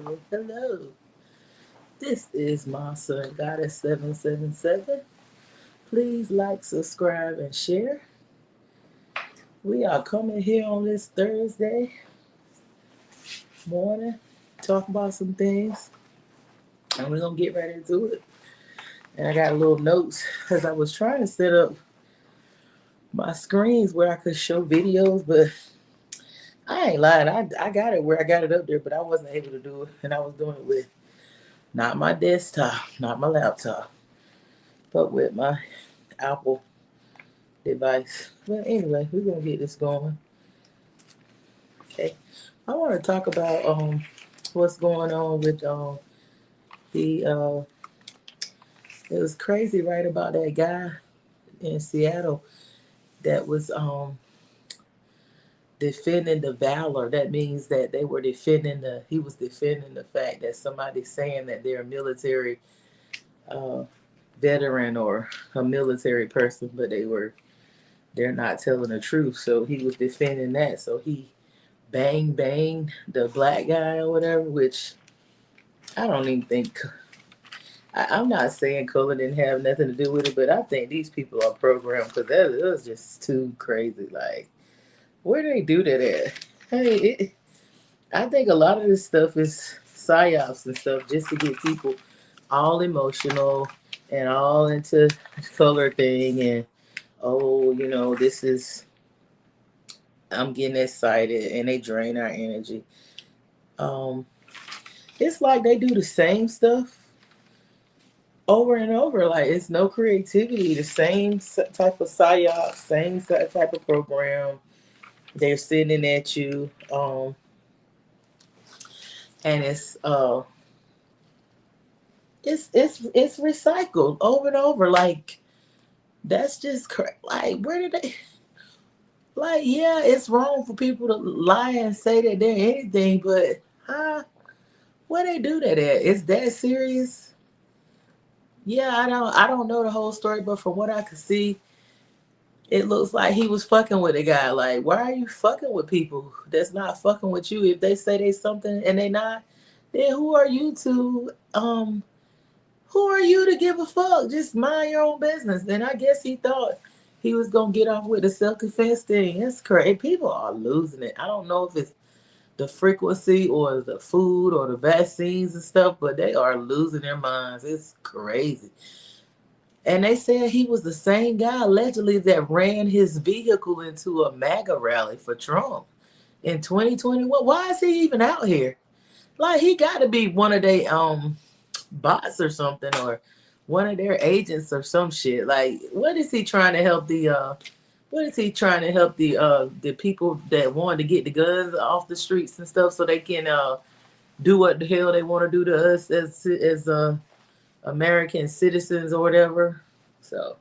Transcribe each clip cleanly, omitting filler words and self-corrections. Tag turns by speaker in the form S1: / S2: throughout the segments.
S1: Hello, hello. This is my son Goddess 777. Please like, subscribe, and share. We are coming here on this Thursday morning, talk about some things, and we're gonna get right into it. And I got a little notes because I was trying to set up my screens where I could show videos, but I ain't lying. I got it where I got it up there, but I wasn't able to do it, and I was doing it with not my desktop, not my laptop, but with my Apple device. But anyway, we're gonna get this going. Okay. I want to talk about what's going on with the it was crazy right about that guy in Seattle that was defending the valor. That means that they were defending the he was defending the fact that somebody's saying that they're a military uh veteran or a military person, but they're not telling the truth. So he was defending that. So he bang the black guy or whatever, which I don't even think. I'm not saying color didn't have nothing to do with it, but I think these people are programmed because that it was just too crazy. Like, where do they do that at? Hey, I think a lot of this stuff is psyops and stuff just to get people all emotional and all into color thing and oh, this is I'm getting excited and they drain our energy. Um, it's like they do the same stuff over and over. Like it's no creativity. The same type of psyop, same type of program. They're sending at you, and it's recycled over and over. Like that's just like where did they? Like yeah, it's wrong for people to lie and say that they're anything, but huh? Where they do that at? Is that serious? Yeah, I don't know the whole story, but from what I could see, it looks like he was fucking with a guy. Like, why are you fucking with people that's not fucking with you? If they say they something and they not, then who are you to give a fuck? Just mind your own business. And I guess he thought he was gonna get off with the self defense thing. It's crazy. People are losing it. I don't know if it's the frequency or the food or the vaccines and stuff, but they are losing their minds. It's crazy. And they said he was the same guy allegedly that ran his vehicle into a MAGA rally for Trump in 2021. Why is he even out here? Like he got to be one of their bots or something, or one of their agents or some shit. Like, what is he trying to help the? What is he trying to help the people that want to get the guns off the streets and stuff so they can do what the hell they want to do to us as American citizens or whatever. So,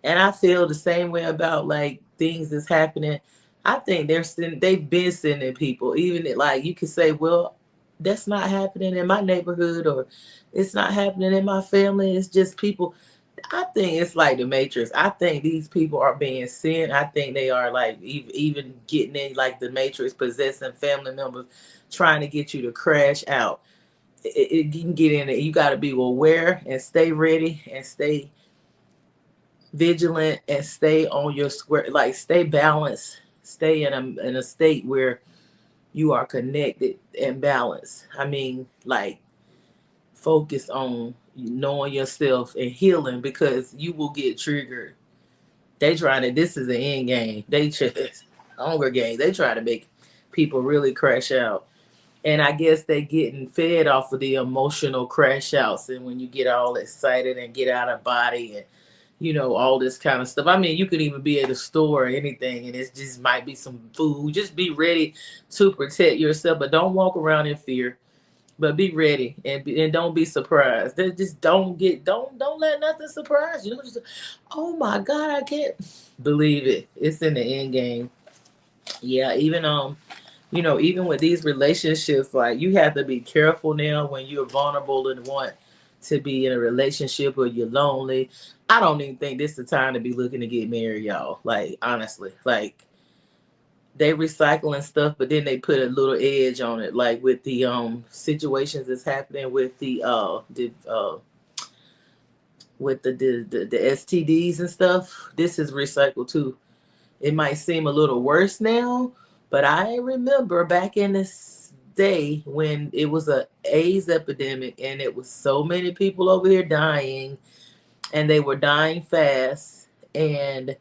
S1: and I feel the same way about like things that's happening. I think they've been sending people, even like you could say, well, that's not happening in my neighborhood or it's not happening in my family. It's just people. I think it's like the Matrix. I think these people are being sent. I think they are like even getting in like the Matrix, possessing family members, trying to get you to crash out. You can get in it. You got to be aware and stay ready and stay vigilant and stay on your square, like stay balanced, stay in a state where you are connected and balanced. I mean, like focus on knowing yourself and healing because you will get triggered. They trying to. This is the end game. They just Hunger Games. They try to make people really crash out. And I guess they getting fed off of the emotional crash outs and when you get all excited and get out of body and all this kind of stuff. I mean, you could even be at a store or anything, and it just might be some food. Just be ready to protect yourself, but don't walk around in fear. But be ready and don't be surprised. They just don't let nothing surprise you. Just, oh my God, I can't believe it. It's in the end game. Yeah, even with these relationships, like you have to be careful now when you're vulnerable and want to be in a relationship or you're lonely. I don't even think this is the time to be looking to get married, y'all. Like honestly, like they recycle and stuff, but then they put a little edge on it, like with the situations that's happening with the STDs and stuff. This is recycled too. It might seem a little worse now, but I remember back in this day when it was a AIDS epidemic and it was so many people over here dying, and they were dying fast, and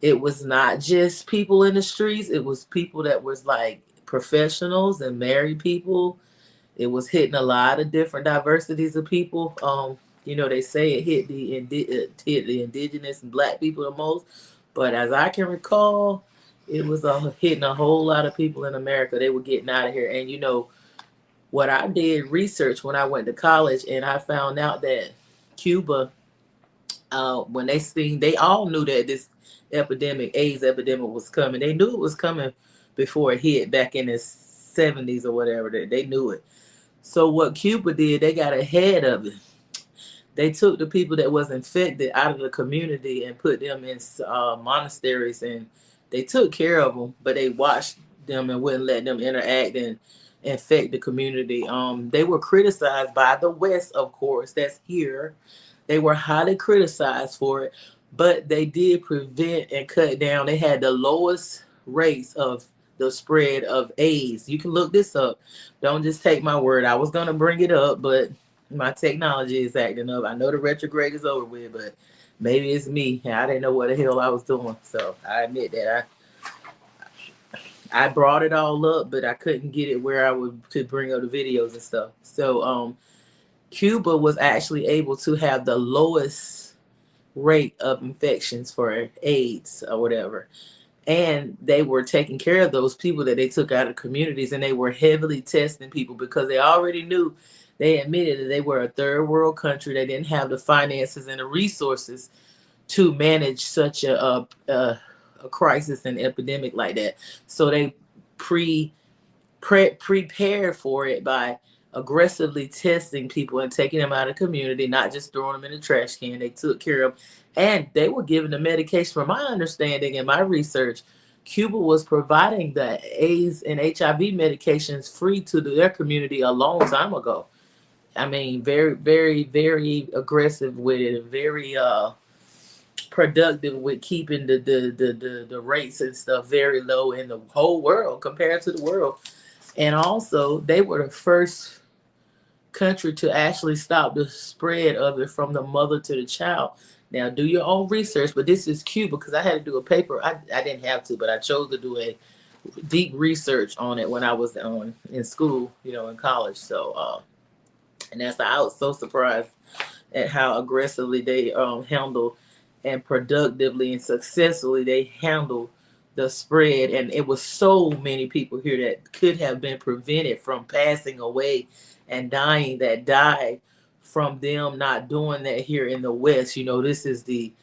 S1: it was not just people in the streets, it was people that was like professionals and married people. It was hitting a lot of different diversities of people. They say it hit the indigenous and black people the most, but as I can recall, it was hitting a whole lot of people in America. They were getting out of here. And what I did research when I went to college, and I found out that Cuba, when they all knew that this AIDS epidemic was coming. They knew it was coming before it hit back in the 70s or whatever. They knew it. So what Cuba did, they got ahead of it. They took the people that was infected out of the community and put them in monasteries, and they took care of them, but they watched them and wouldn't let them interact and infect the community. They were criticized by the West, of course, that's here. They were highly criticized for it, but they did prevent and cut down. They had the lowest rates of the spread of AIDS. You can look this up. Don't just take my word. I was going to bring it up, but my technology is acting up. I know the retrograde is over with, but maybe it's me. I didn't know what the hell I was doing. So I admit that I brought it all up, but I couldn't get it where could bring up the videos and stuff. So Cuba was actually able to have the lowest rate of infections for AIDS or whatever. And they were taking care of those people that they took out of communities, and they were heavily testing people because they already knew, they admitted that they were a third world country. They didn't have the finances and the resources to manage such a crisis and epidemic like that. So they prepared for it by aggressively testing people and taking them out of the community, not just throwing them in the trash can. They took care of them, and they were giving the medication. From my understanding and my research, Cuba was providing the AIDS and HIV medications free to their community a long time ago. I mean, very, very, very aggressive with it, and very productive with keeping the rates and stuff very low in the whole world compared to the world. And also, they were the first country to actually stop the spread of it from the mother to the child. Now, do your own research, but this is Cuba because I had to do a paper. I didn't have to, but I chose to do a deep research on it when I was in school, in college. So, and I was so surprised at how aggressively they handle and productively and successfully they handle the spread. And it was so many people here that could have been prevented from passing away and dying, that died from them not doing that here in the West. This is the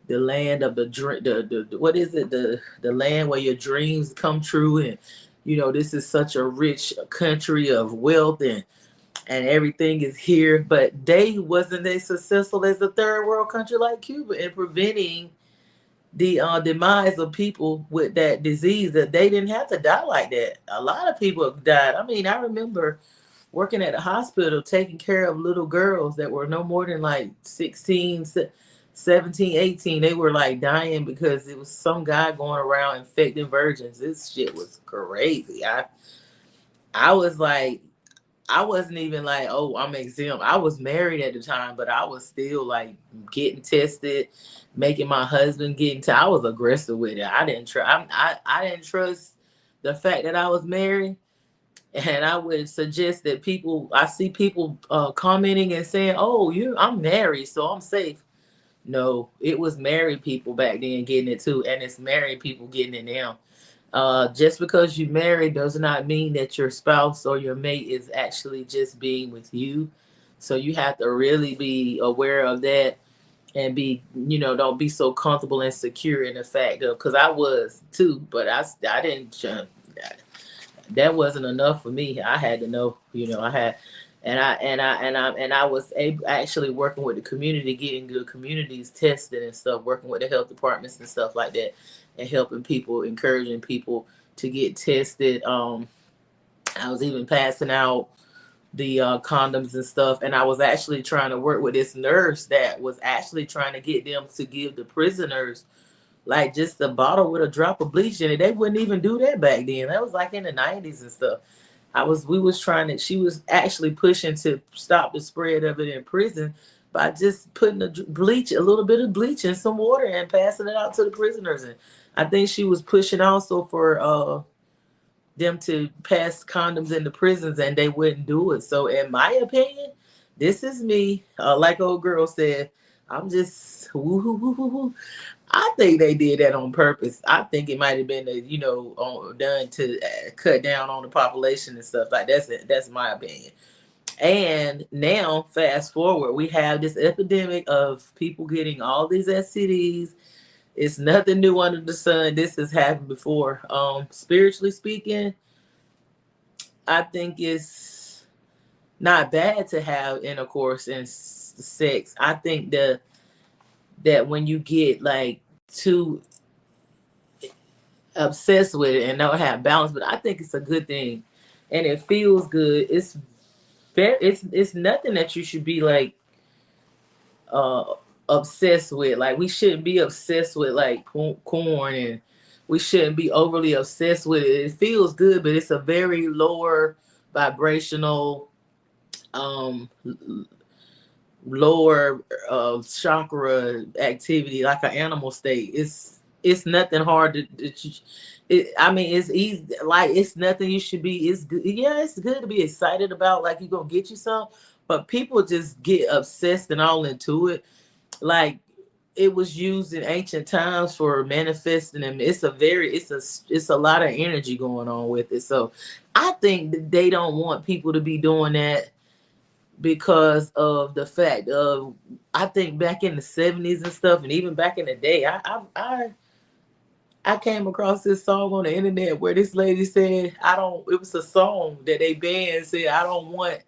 S1: land of the what is it, the land where your dreams come true. And this is such a rich country of wealth, and everything is here, but they wasn't as successful as a third world country like Cuba in preventing the demise of people with that disease. That they didn't have to die like that. A lot of people died. I mean, I remember working at a hospital taking care of little girls that were no more than like 16, 17, 18. They were like dying because it was some guy going around infecting virgins. This shit was crazy. I was like, I wasn't even like, oh, I'm exempt. I was married at the time, but I was still like getting tested, making my husband get into. I was aggressive with it. I didn't try. I didn't trust the fact that I was married, and I would suggest that people. I see people commenting and saying, "Oh, I'm married, so I'm safe." No, it was married people back then getting it too, and it's married people getting it now. Just because you married does not mean that your spouse or your mate is actually just being with you. So you have to really be aware of that, and don't be so comfortable and secure in the fact of, because I was too, but I didn't. That wasn't enough for me. I had to know. I had. And I was actually working with the community, getting good communities tested and stuff, working with the health departments and stuff like that, and helping people, encouraging people to get tested. I was even passing out the condoms and stuff, and I was actually trying to work with this nurse that was actually trying to get them to give the prisoners like just a bottle with a drop of bleach in it. They wouldn't even do that back then. That was like in the 90s and stuff. We was trying to, she was actually pushing to stop the spread of it in prison by just putting a little bit of bleach in some water and passing it out to the prisoners. And I think she was pushing also for them to pass condoms in the prisons, and they wouldn't do it. So in my opinion, this is me. Like old girl said, I'm just woo-hoo-hoo-hoo-hoo. I think they did that on purpose. I think it might have been, done to cut down on the population and stuff. Like that's my opinion. And now, fast forward, we have this epidemic of people getting all these STDs. It's nothing new under the sun. This has happened before. Spiritually speaking, I think it's not bad to have intercourse and sex. I think that when you get like too obsessed with it and don't have balance, but I think it's a good thing, and it feels good. It's nothing that you should be like uh obsessed with. Like we shouldn't be obsessed with like corn, and we shouldn't be overly obsessed with it. It feels good, but it's a very lower vibrational, um lower chakra activity, like an animal state. It's nothing hard I mean, it's easy. Like it's nothing you should be. It's good. Yeah, it's good to be excited about. Like you're gonna get you some, but people just get obsessed and all into it. Like it was used in ancient times for manifesting them. It's a lot of energy going on with it. So I think that they don't want people to be doing that because of the fact of, I think back in the 70s and stuff, and even back in the day, I came across this song on the internet where this lady said, it was a song that they banned, said, I don't want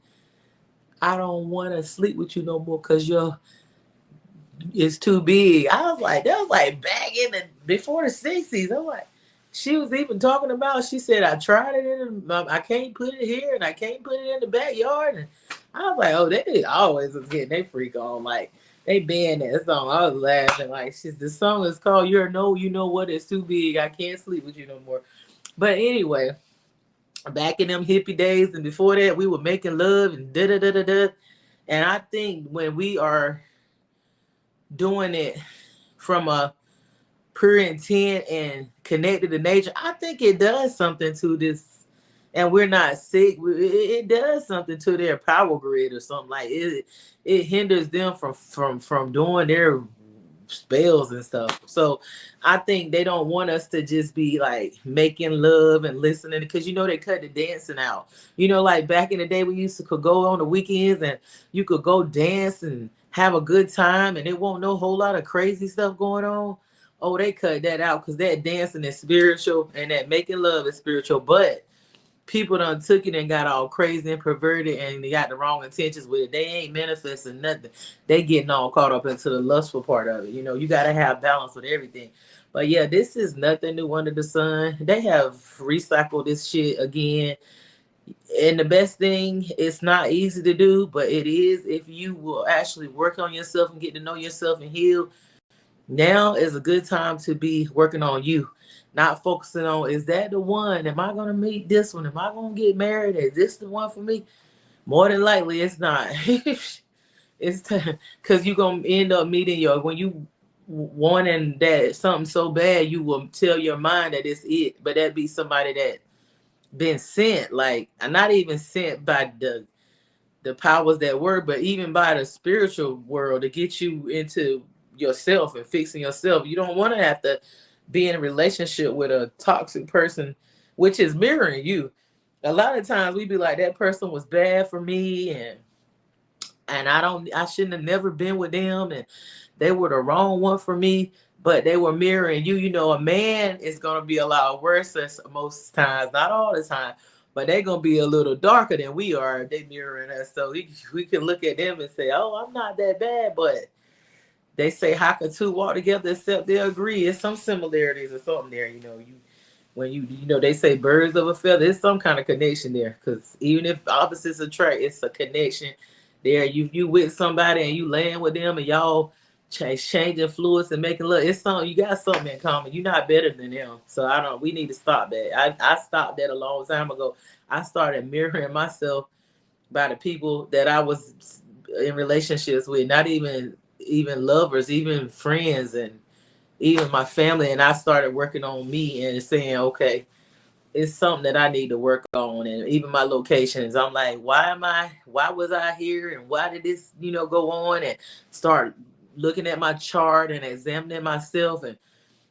S1: to sleep with you no more because it's too big. That was like back before the 60s. I'm like, she was even talking about, she said, I tried it I can't put it here and I can't put it in the backyard. And I was like, oh, they always was getting their freak on. Like, they banned that song. I was laughing. Like, the song is called You Know What, It's Too Big. I Can't Sleep With You No More. But anyway, back in them hippie days and before that, we were making love and da-da-da-da-da. And I think when we are doing it from a pure intent and connected to nature, I think it does something to this, and we're not sick. It does something to their power grid or something. Like it hinders them from doing their spells and stuff. So I think they don't want us to just be like making love and listening, because they cut the dancing out. Like back in the day, we used to could go on the weekends and you could go dance and have a good time, and it won't no whole lot of crazy stuff going on. Oh, they cut that out because that dancing is spiritual and that making love is spiritual. But people done took it and got all crazy and perverted, and they got the wrong intentions with it. They ain't manifesting nothing. They getting all caught up into the lustful part of it. You got to have balance with everything. But yeah, this is nothing new under the sun. They have recycled this shit again. And the best thing, it's not easy to do, but it is if you will actually work on yourself and get to know yourself and heal. Now is a good time to be working on you, not focusing on, is that the one? Am I going to meet this one? Am I going to get married? Is this the one for me? More than likely, it's not. It's because you're going to end up meeting when you wanting that something so bad, you will tell your mind that it's it, but that be somebody that been sent, like not even sent by the powers that were, but even by the spiritual world to get you into yourself and fixing yourself. You don't want to have to be in a relationship with a toxic person, which is mirroring you. A lot of times we be like, that person was bad for me, and I shouldn't have never been with them, and they were the wrong one for me, but they were mirroring you. A man is going to be a lot worse most times, not all the time, but they're going to be a little darker than we are. They mirroring us. So we can look at them and say, oh, I'm not that bad, but they say, how can two walk together except they agree? It's some similarities or something there. when you know they say birds of a feather, there's some kind of connection there. Because even if opposites attract, it's a connection there. You with somebody and you laying with them and y'all changing fluids and making love. It's something, you got something in common. You're not better than them. So I don't. We need to stop that. I stopped that a long time ago. I started mirroring myself by the people that I was in relationships with, not even lovers, even friends, and even my family. And I started working on me and saying, okay, it's something that I need to work on. And even my locations, I'm like, why was I here? And why did this, go on? And start looking at my chart and examining myself and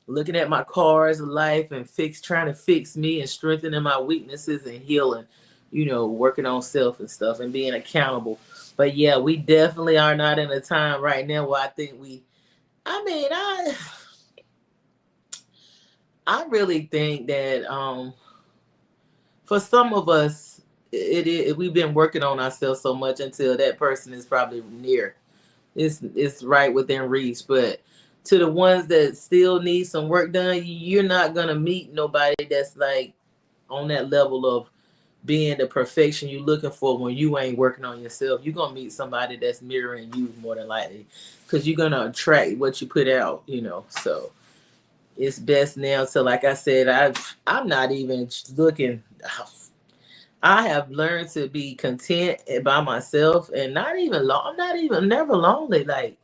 S1: looking at my cars of life and trying to fix me and strengthening my weaknesses and healing, working on self and stuff and being accountable. But yeah, we definitely are not in a time right now where I think I mean, I really think that for some of us, we've been working on ourselves so much until that person is probably near. It's right within reach. But to the ones that still need some work done, you're not gonna meet nobody that's like on that level of being the perfection you're looking for when you ain't working on yourself. You're gonna meet somebody that's mirroring you more than likely, because you're gonna attract what you put out. So it's best now. So like I said, I'm not even looking. I have learned to be content by myself and not even I'm not even never lonely. Like,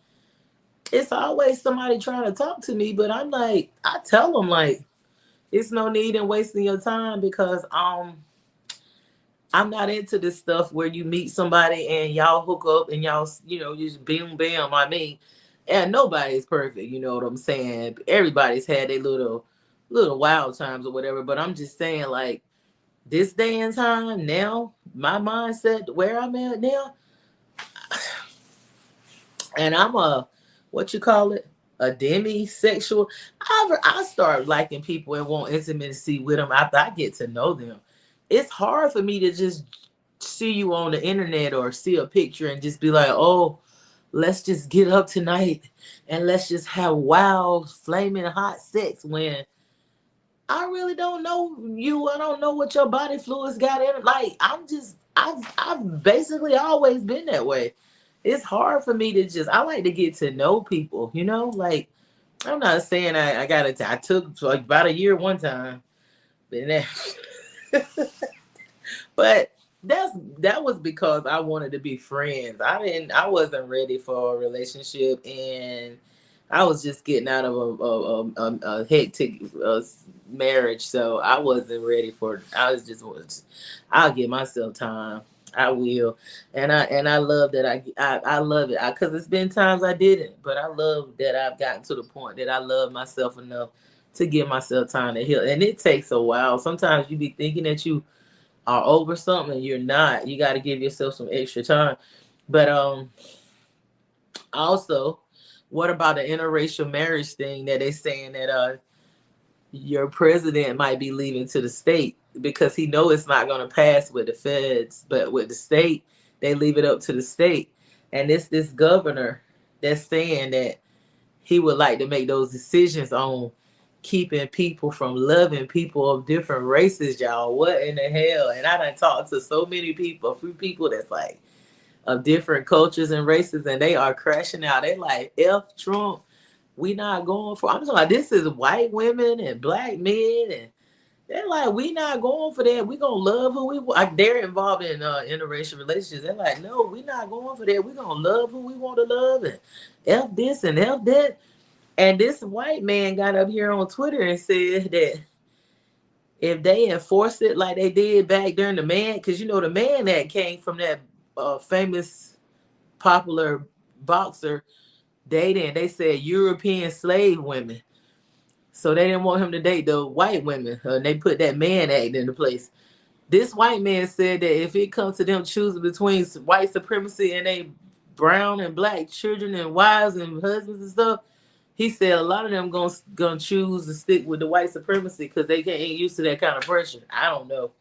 S1: it's always somebody trying to talk to me, but I'm like, I tell them like, it's no need in wasting your time, because I'm not into this stuff where you meet somebody and y'all hook up and y'all, just boom bam. I mean, and nobody's perfect, you know what I'm saying? Everybody's had their little wild times or whatever, but I'm just saying, like, this day and time now, my mindset where I'm at now, and I'm a, what you call it, a demisexual. I start liking people and want intimacy with them after I get to know them. It's hard for me to just see you on the internet or see a picture and just be like, oh, let's just get up tonight and let's just have wild, flaming hot sex, when I really don't know you. I don't know what your body fluids got in it. Like, I've basically always been that way. It's hard for me to just, I like to get to know people. Like, I'm not saying I got it. I took like about a year one time, but but that was because I wanted to be friends. I wasn't ready for a relationship, and I was just getting out of a hectic marriage, so I wasn't ready for it. I'll give myself time. I will, and I love that I love it, because it's been times I didn't, but I love that I've gotten to the point that I love myself enough to give myself time to heal, and it takes a while. Sometimes you be thinking that you are over something and you're not. You got to give yourself some extra time. But also, what about the interracial marriage thing that they saying that your president might be leaving to the state because he know it's not going to pass with the feds, but with the state, they leave it up to the state. And this governor that's saying that he would like to make those decisions on keeping people from loving people of different races, y'all. What in the hell? And I done talked to so many people, a few people that's like of different cultures and races, and they are crashing out. They like, F Trump, we not going for. I'm talking like, this is white women and black men, and they're like, we not going for that. We gonna love who we want. Like, they're involved in interracial relationships. They're like, no, we not going for that. We gonna love who we want to love, and F this and F that. And this white man got up here on Twitter and said that if they enforce it like they did back during the Man, because the Man that came from that famous popular boxer dating, they said European slave women. So they didn't want him to date the white women. And they put that Man Act into place. This white man said that if it comes to them choosing between white supremacy and they brown and black children and wives and husbands and stuff, he said a lot of them gonna choose to stick with the white supremacy because they ain't used to that kind of pressure. I don't know.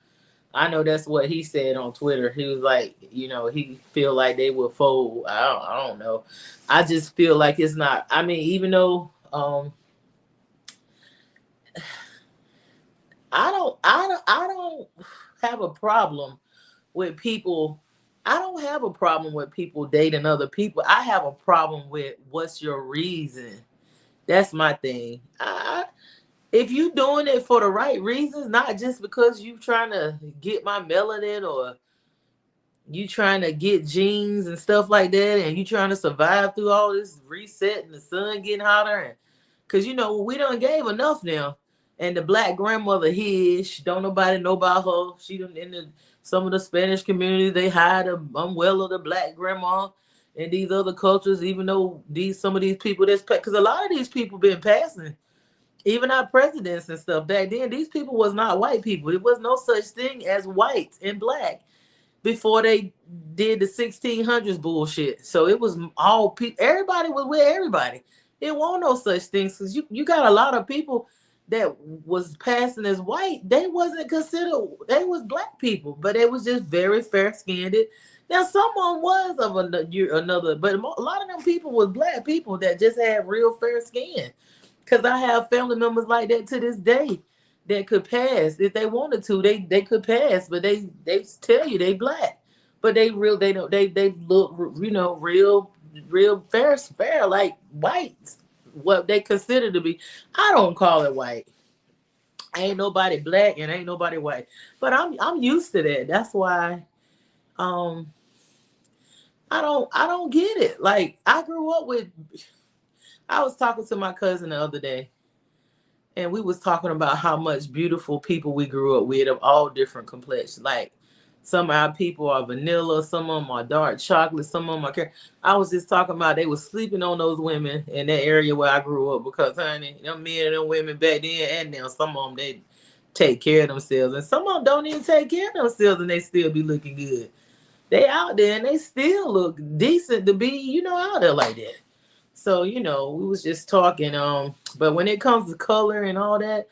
S1: I know that's what he said on Twitter. He was like, he feel like they will fold. I don't know. I just feel like it's not. I mean, even though I don't have a problem with people. I don't have a problem with people dating other people. I have a problem with what's your reason. That's my thing. If you doing it for the right reasons, not just because you trying to get my melanin or you trying to get genes and stuff like that, and you trying to survive through all this reset and the sun getting hotter, and because we done gave enough now. And the black grandmother here, she don't nobody know about her. She done in some of the Spanish community, they hide the unwell of the black grandma and these other cultures, even though some of these people that's because a lot of these people been passing, even our presidents and stuff back then. These people was not white people. It was no such thing as white and black before they did the 1600s bullshit. So it was all people. Everybody was with everybody. It won't no such things because you got a lot of people that was passing as white. They wasn't considered. They was black people, but they was just very fair skinned. Now someone was of another, but a lot of them people was black people that just had real fair skin. Because I have family members like that to this day that could pass if they wanted to. They could pass, but they tell you they black, but they don't they look real fair like whites. What they consider to be. I don't call it white. Ain't nobody black and ain't nobody white, but I'm used to that. That's why um I don't get it. Like I grew up with. I was talking to my cousin the other day, and we was talking about how much beautiful people we grew up with of all different complexions. Like some of our people are vanilla, some of them are dark chocolate, some of them are. I was just talking about they was sleeping on those women in that area where I grew up because, honey, them men and them women back then and now, some of them they take care of themselves, and some of them don't even take care of themselves, and they still be looking good. They out there and they still look decent to be, out there like that. So, we was just talking. But when it comes to color and all that,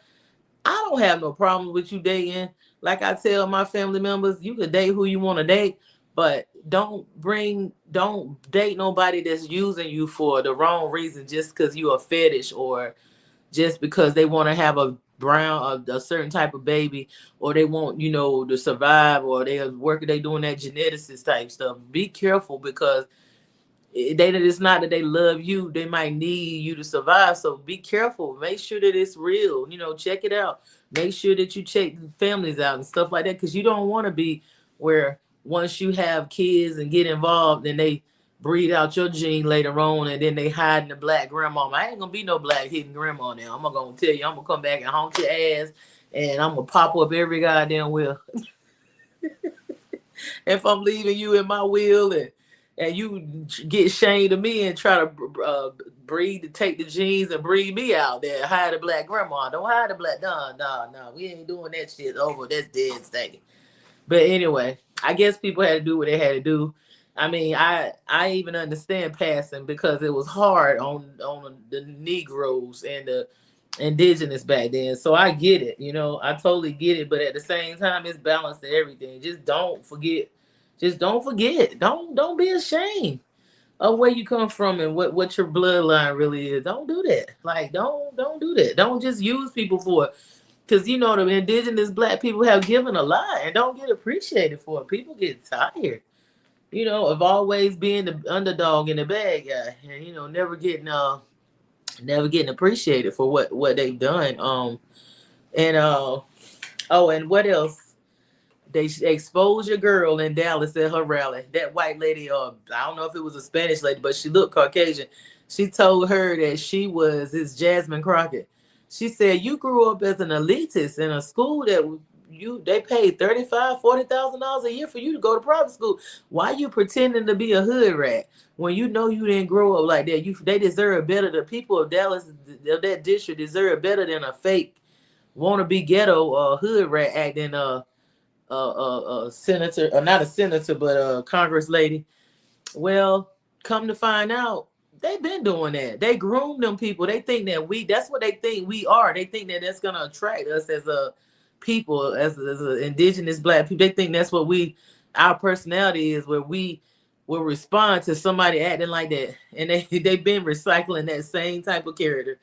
S1: I don't have no problem with you dating. Like I tell my family members, you can date who you want to date, but don't date nobody that's using you for the wrong reason just because you a fetish or just because they want to have a certain type of baby, or they want, to survive, or they doing that geneticist type stuff. Be careful because it's not that they love you, they might need you to survive. So be careful, make sure that it's real, check it out, make sure that you check families out and stuff like that, because you don't want to be where once you have kids and get involved, then they breed out your gene later on, and then they hide in the black grandma. I ain't gonna be no black hidden grandma now. I'm gonna tell you, I'm gonna come back and haunt your ass, and I'm gonna pop up every goddamn will. If I'm leaving you in my will, and you get shamed of me and try to breed to take the genes and breed me out there, hide the black grandma. Don't hide the black. No. We ain't doing that shit over. That's dead stinking. But anyway, I guess people had to do what they had to do. I mean, I even understand passing because it was hard on the Negroes and the indigenous back then. So I get it, I totally get it. But at the same time, it's balance to everything. Just don't forget. Just don't forget. Don't be ashamed of where you come from and what your bloodline really is. Don't do that. Like don't do that. Don't just use people for it. Because the indigenous black people have given a lot and don't get appreciated for it. People get tired, of always being the underdog and the bad guy, and never getting appreciated for what they've done. And oh, and what else? They exposed your girl in Dallas at her rally. That white lady, I don't know if it was a Spanish lady, but she looked Caucasian. She told her that she was this Jasmine Crockett. She said, you grew up as an elitist in a school that they paid $35,000-$40,000 a year for you to go to private school. Why you pretending to be a hood rat when you know you didn't grow up like that? They deserve better. The people of Dallas, of that district, deserve better than a fake wannabe ghetto hood rat acting senator, or not a senator, but a Congress lady. Well, come to find out, they've been doing that. They groom them people. They think that's what they think we are. They think that that's going to attract us as a people, as a indigenous black people. They think that's what our personality is, where we will respond to somebody acting like that. And they've been recycling that same type of character.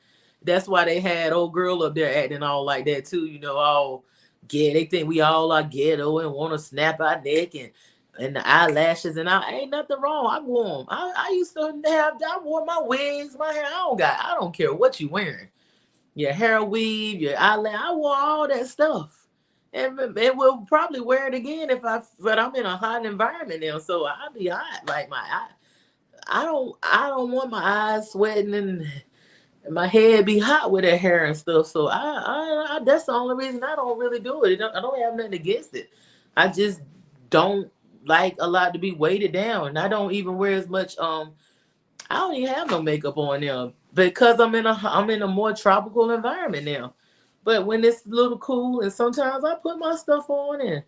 S1: that's why they had old girl up there acting all like that too. You know, all they think we all are ghetto and want to snap our neck and the eyelashes and I ain't nothing wrong. I wore them. I used to I wore my wigs, my hair. I don't care what you wearing. Your hair weave, your eyelash. I wore all that stuff. And we'll probably wear it again but I'm in a hot environment now, so I'll be hot. Like I don't want my eyes sweating and my head be hot with that hair and stuff. So I that's the only reason I don't really do it. I don't have nothing against it. I just don't like a lot to be weighted down. And I don't even wear as much. I don't even have no makeup on now because I'm in a more tropical environment now. But when it's a little cool, and sometimes I put my stuff on, and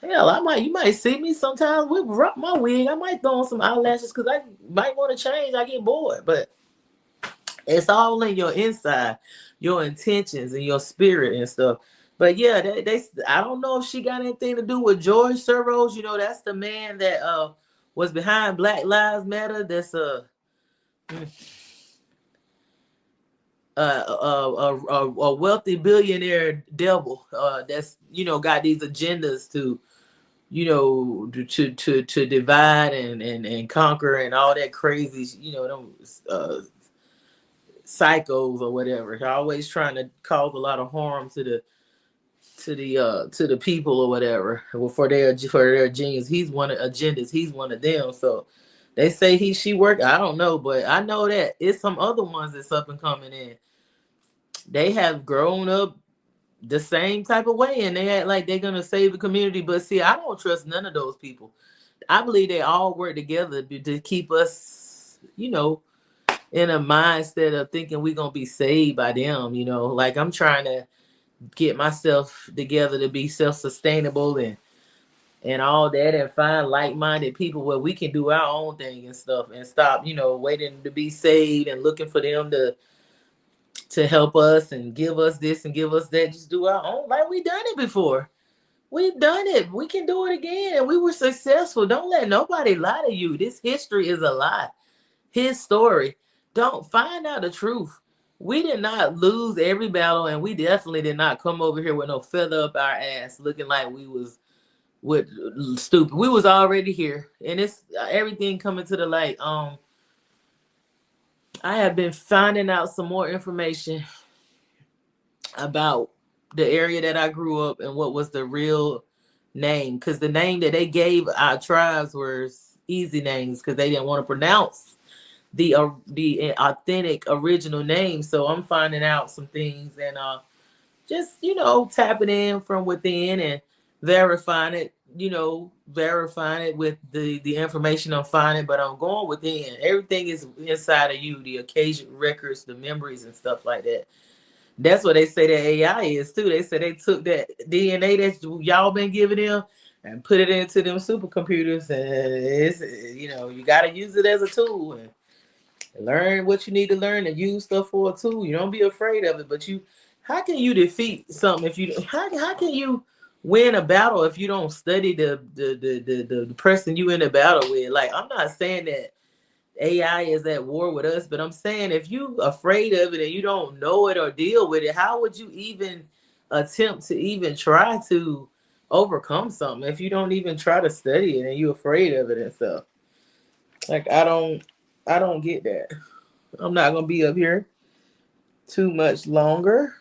S1: hell, you might see me sometimes with my wig. I might throw on some eyelashes because I might want to change. I get bored, but it's all in your inside, your intentions and your spirit and stuff. But yeah, I don't know if she got anything to do with George Soros. You know, that's the man that was behind Black Lives Matter. That's a wealthy billionaire devil that's got these agendas to to divide and conquer and all that crazy them psychos or whatever. They're always trying to cause a lot of harm to the people or whatever for their genes. He's one of agendas. He's one of them. So they say she worked. I don't know, but I know that it's some other ones that's up and coming in. They have grown up the same type of way and they act like they're gonna save the community. But see, I don't trust none of those people. I believe they all work together to keep us, in a mindset of thinking we're gonna be saved by them. Like I'm trying to get myself together to be self-sustainable and all that and find like-minded people where we can do our own thing and stuff and stop, waiting to be saved and looking for them to help us and give us this and give us that. Just do our own. Like we done it before. We've done it. We can do it again. And we were successful. Don't let nobody lie to you. This history is a lie. His story. Don't find out the truth. We did not lose every battle, and we definitely did not come over here with no feather up our ass looking like we was with stupid. We was already here. And it's everything coming to the light. I have been finding out some more information about the area that I grew up and what was the real name. Because the name that they gave our tribes were easy names because they didn't want to pronounce the authentic original name. So I'm finding out some things and just, tapping in from within and verifying it, verifying it with the information I'm finding, but I'm going within. Everything is inside of you, the occasion records, the memories and stuff like that. That's what they say that AI is too. They say they took that DNA that y'all been giving them and put it into them supercomputers, and it's, you got to use it as a tool and learn what you need to learn and use stuff for a tool. You don't be afraid of it, but how can you defeat something if you how can you win a battle if you don't study the person you in a battle with? Like, I'm not saying that AI is at war with us, but I'm saying if you afraid of it and you don't know it or deal with it, how would you even attempt to even try to overcome something if you don't even try to study it and you're afraid of it and stuff? Like, I don't get that. I'm not gonna be up here too much longer.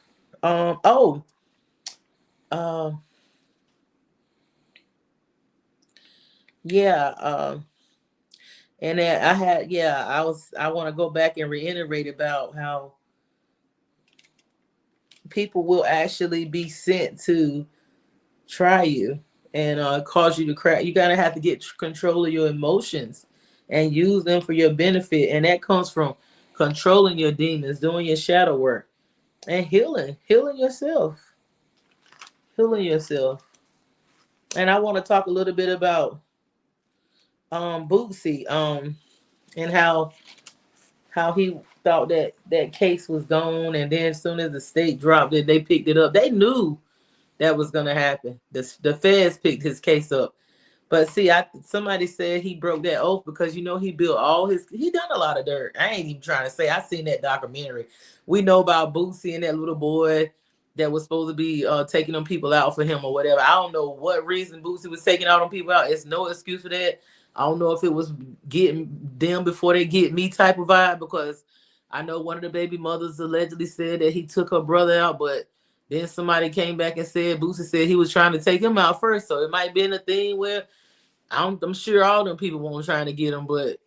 S1: Yeah. And then I want to go back and reiterate about how people will actually be sent to try you and cause you to crack. You gotta have to get control of your emotions and use them for your benefit, and that comes from controlling your demons, doing your shadow work, and healing yourself, And I want to talk a little bit about Boosie and how he thought that case was gone, and then as soon as the state dropped it, they picked it up. They knew that was gonna happen. The feds picked his case up, But see, somebody said he broke that oath because he built he done a lot of dirt. I ain't even trying to say. I seen that documentary. We know about Boosie and that little boy that was supposed to be taking them people out for him or whatever. I don't know what reason Boosie was taking all them people out. It's no excuse for that. I don't know if it was getting them before they get me type of vibe, because I know one of the baby mothers allegedly said that he took her brother out, but then somebody came back and said Boosie said he was trying to take him out first. So it might be in a thing where I'm sure all them people weren't trying to get him, but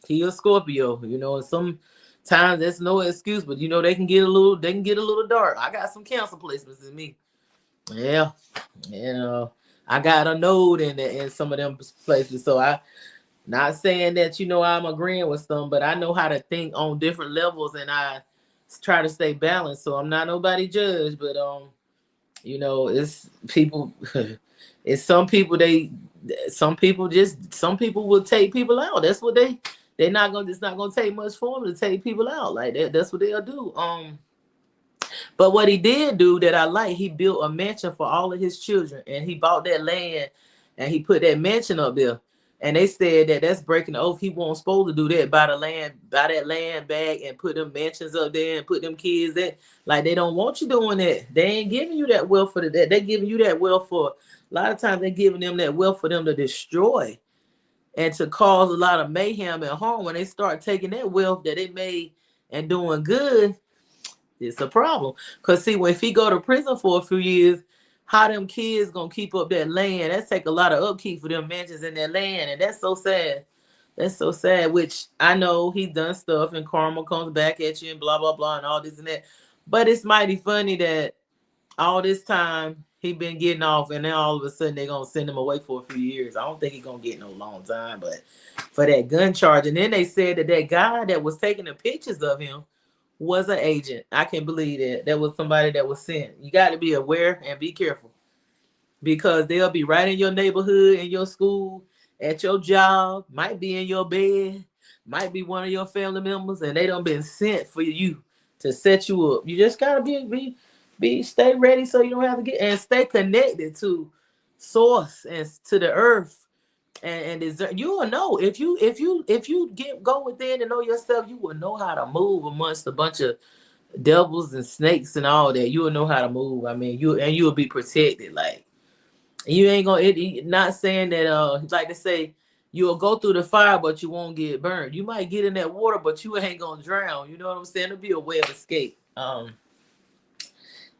S1: he a Scorpio, and sometimes that's no excuse, but they can get a little dark. I got some Cancer placements in me. Yeah. I got a node in some of them places. So I not saying that I'm agreeing with some, but I know how to think on different levels, and I try to stay balanced. So I'm not nobody judge, but it's people it's some people some people will take people out. That's what they're not gonna it's not gonna take much for them to take people out like that. That's what they'll do. But what he did do that I like, he built a mansion for all of his children, and he bought that land and he put that mansion up there. And they said that that's breaking the oath. He wasn't supposed to do that, buy that land back and put them mansions up there and put them kids there. Like, they don't want you doing that. They ain't giving you that wealth for that. They giving you that wealth for, a lot of times they're giving them that wealth for them to destroy and to cause a lot of mayhem and harm. When they start taking that wealth that they made and doing good, it's a problem. Because see, if he go to prison for a few years, how them kids gonna keep up that land? That take a lot of upkeep for them mansions in that land, and that's so sad. That's so sad. Which I know he done stuff, and karma comes back at you, and blah blah blah, and all this and that. But it's mighty funny that all this time he been getting off, and then all of a sudden they're gonna send him away for a few years. I don't think he's gonna get no long time, but for that gun charge. And then they said that guy that was taking the pictures of him was an agent. I can't believe that. That was somebody that was sent. You got to be aware and be careful, because they'll be right in your neighborhood, in your school, at your job, might be in your bed, might be one of your family members, and they done been sent for you to set you up. You just gotta stay ready so you don't have to get, and stay connected to source and to the earth. And you will know if you go within and know yourself, you will know how to move amongst a bunch of devils and snakes and all that. You will know how to move. I mean, you will be protected. Like, you ain't gonna. Not saying that. Like they say, you'll go through the fire, but you won't get burned. You might get in that water, but you ain't gonna drown. You know what I'm saying? It'll be a way of escape.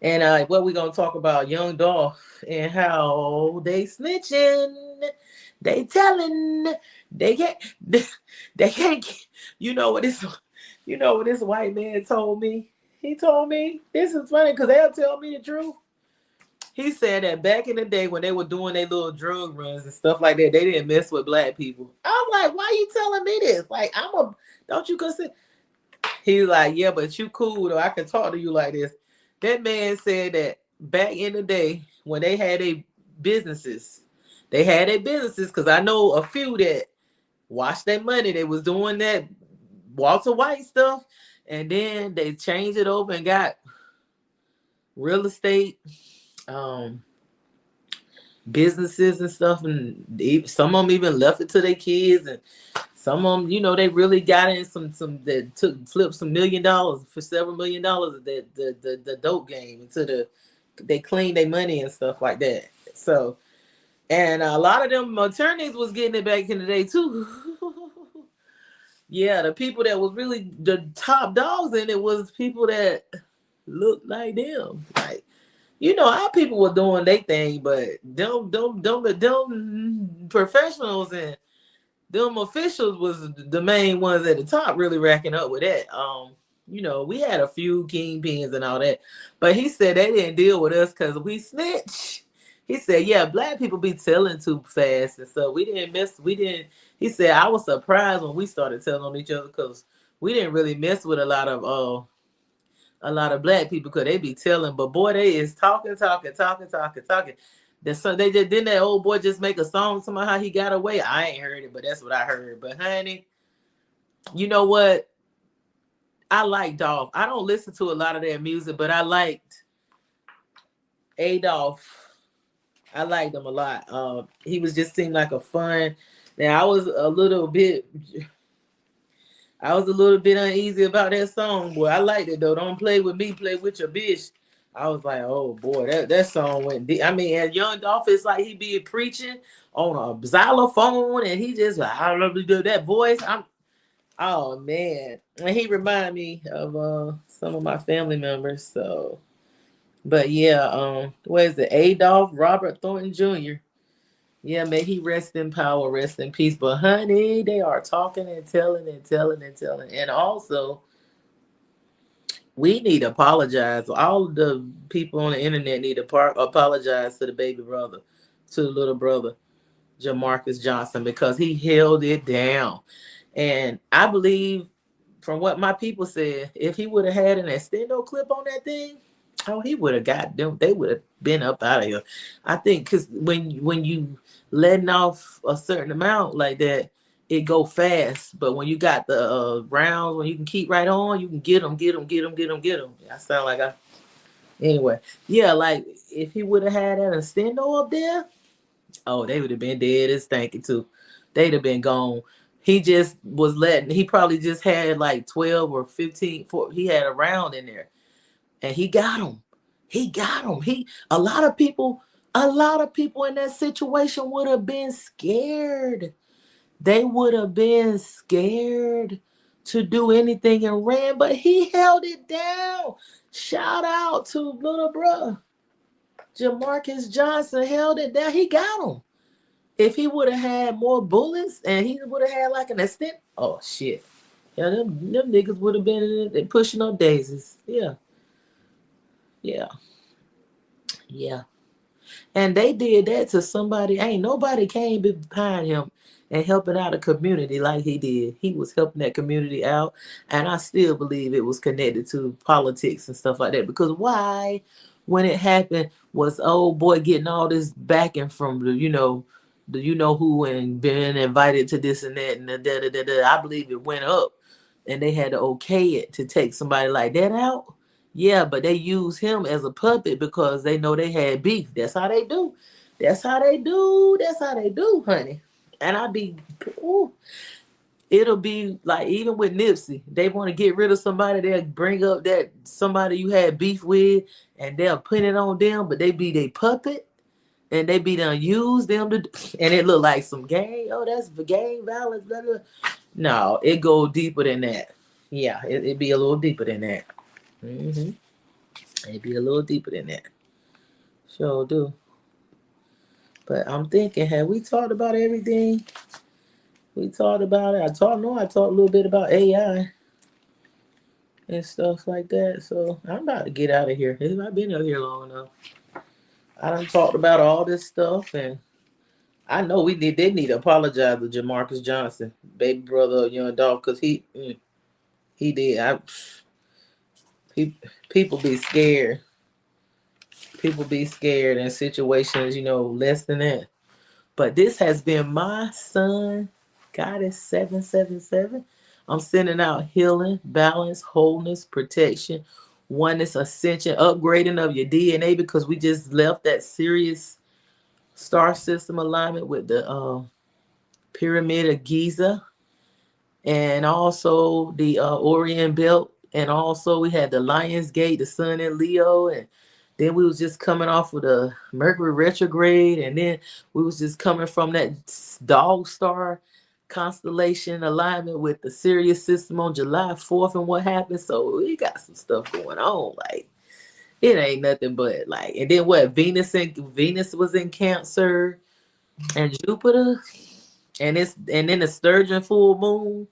S1: And what we gonna talk about? Young Dolph and how they snitching. They telling. They can't. They can't. You know what this? You know what this white man told me? He told me, this is funny because they'll tell me the truth. He said that back in the day when they were doing their little drug runs and stuff like that, they didn't mess with black people. I'm like, why you telling me this? Like, don't you consider? He's like, yeah, but you cool though. I can talk to you like this. That man said that back in the day when they had their businesses, because I know a few that washed their money. They was doing that Walter White stuff, and then they changed it over and got real estate businesses and stuff, and some of them even left it to their kids, and some of them, they really got in some that flipped some $1 million for several $1 million the dope game into they cleaned their money and stuff like that. So, and a lot of them attorneys was getting it back in the day too. Yeah, the people that was really the top dogs in it was people that looked like them. Like, our people were doing their thing, but them professionals and them officials was the main ones at the top really racking up with that. We had a few kingpins and all that, but he said they didn't deal with us because we snitch. He said, yeah, black people be telling too fast and stuff. He said, I was surprised when we started telling on each other because we didn't really mess with a lot of black people because they be telling, but boy, they is talking. So they just didn't that old boy just make a song somehow how he got away. I ain't heard it, but that's what I heard. But honey, you know what? I like Dolph. I don't listen to a lot of their music, but I liked Adolf. I liked him a lot. He was just seemed like a fun. Now I was a little bit uneasy about that song, boy. I liked it though. Don't play with me, play with your bitch. I was like, oh boy, that song went deep. I mean, and Young Dolph, it's like he be preaching on a xylophone, and he just I don't know do that voice. Oh man, and he remind me of some of my family members. So, but yeah, what is it? Adolph Robert Thornton Jr. Yeah, may he rest in power, rest in peace. But honey, they are talking and telling and telling and telling. And also, we need to apologize. All of the people on the internet need to apologize to the baby brother, to the little brother, Jamarcus Johnson, because he held it down. And I believe, from what my people said, if he would have had an extendo clip on that thing, oh, he would have got them. They would have been up out of here. I think because when you letting off a certain amount like that, it go fast. But when you got the rounds, when you can keep right on, you can get them, get them, get them, get them, get them. I sound like I. Anyway, yeah, like if he would have had an extendo up there, oh, they would have been dead as thank you too. They'd have been gone. He just was letting. He probably just had like 12 or 15. He had a round in there, and he got him. He got him. A lot of people in that situation would have been scared. They would have been scared to do anything and ran, but he held it down. Shout out to little bro. Jamarcus Johnson held it down. He got him. If he would have had more bullets and he would have had like an extent, oh shit. Yeah, them niggas would have been pushing up daisies. Yeah. Yeah. Yeah. And they did that to somebody. Ain't nobody came behind him and helping out a community like he did. He was helping that community out. And I still believe it was connected to politics and stuff like that. Because why, when it happened, was old boy getting all this backing from the who and being invited to this and that and the da da da da. I believe it went up and they had to okay it to take somebody like that out. Yeah, but they use him as a puppet because they know they had beef. That's how they do. That's how they do. That's how they do, honey. And ooh, it'll be like even with Nipsey, they want to get rid of somebody. They'll bring up that somebody you had beef with, and they'll put it on them, but they be their puppet, and they be done use them to, and it look like some gang. Oh, that's the gang violence. Blah, blah. No, it go deeper than that. Yeah, it be a little deeper than that. Mm-hmm. It'd be a little deeper than that. Sure do. But I'm thinking, have we talked about everything? We talked about it. I talked a little bit about AI and stuff like that. So I'm about to get out of here. I've been out here long enough. I done talked about all this stuff, and I know they need to apologize to Jamarcus Johnson, baby brother of Young Dolph, because he did. People be scared. People be scared in situations, less than that. But this has been my son, Goddess 777. I'm sending out healing, balance, wholeness, protection, oneness, ascension, upgrading of your DNA, because we just left that Sirius star system alignment with the Pyramid of Giza, and also the Orient Belt, and also we had the Lion's Gate, the Sun in Leo, and then we was just coming off of the Mercury retrograde, and then we was just coming from that Dog Star constellation alignment with the Sirius system on July 4th and what happened. So we got some stuff going on. Like, it ain't nothing but like, and then what? Venus was in Cancer and Jupiter, and then the Sturgeon full moon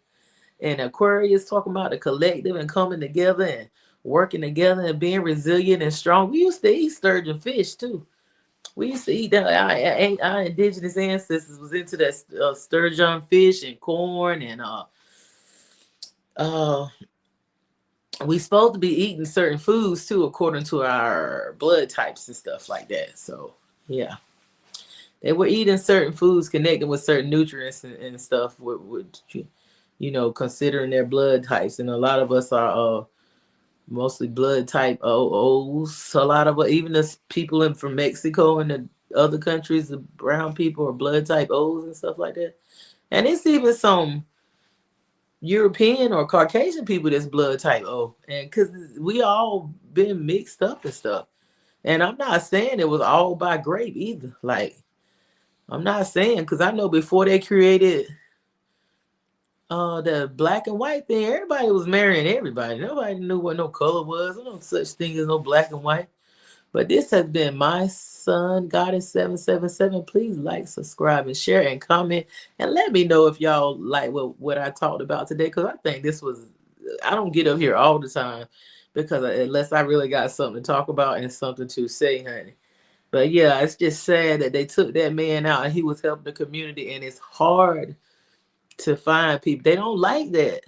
S1: and Aquarius, talking about the collective and coming together and working together and being resilient and strong. We used to eat sturgeon fish too. We used to eat that. Our indigenous ancestors was into that sturgeon fish and corn, and we supposed to be eating certain foods too, according to our blood types and stuff like that. So yeah, they were eating certain foods connecting with certain nutrients and stuff with considering their blood types. And a lot of us are mostly blood type O's. A lot of even the people from Mexico and the other countries, the brown people are blood type O's and stuff like that. And it's even some European or Caucasian people that's blood type O. And because we all been mixed up and stuff. And I'm not saying it was all by grape either. Like, I'm not saying, because I know before they created the black and white thing, everybody was marrying everybody. Nobody knew what no color was. There no such thing as no black and white. But this has been my son, Goddess 777. Please like, subscribe, and share, and comment, and let me know if y'all like what I talked about today. Because I think this was, I don't get up here all the time because unless I really got something to talk about and something to say, honey. But yeah, it's just sad that they took that man out and he was helping the community, and it's hard to find people. They don't like that.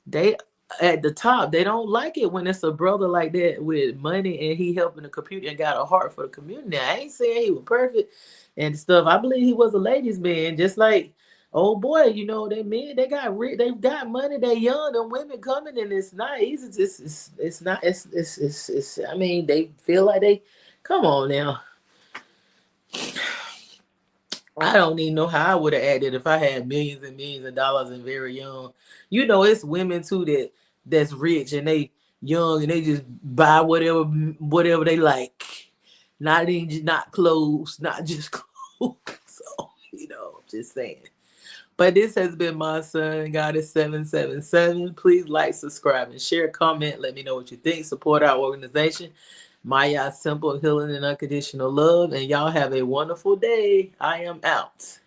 S1: They at the top, they don't like it when it's a brother like that with money and he helping the community and got a heart for the community. I ain't saying he was perfect and stuff. I believe he was a ladies' man, just like old boy. You know, they men, they got they got money. They young, and women coming, and it's not easy. It's not. It's. I mean, they feel like they. Come on now. I don't even know how I would have acted if I had millions and millions of dollars and very young. You know, it's women too that's rich and they young and they just buy whatever they like. Not clothes, not just clothes. So, just saying. But this has been my son, Goddess 777. Please like, subscribe, and share, comment. Let me know what you think. Support our organization. Maya Simple Healing and Unconditional Love. And y'all have a wonderful day. I am out.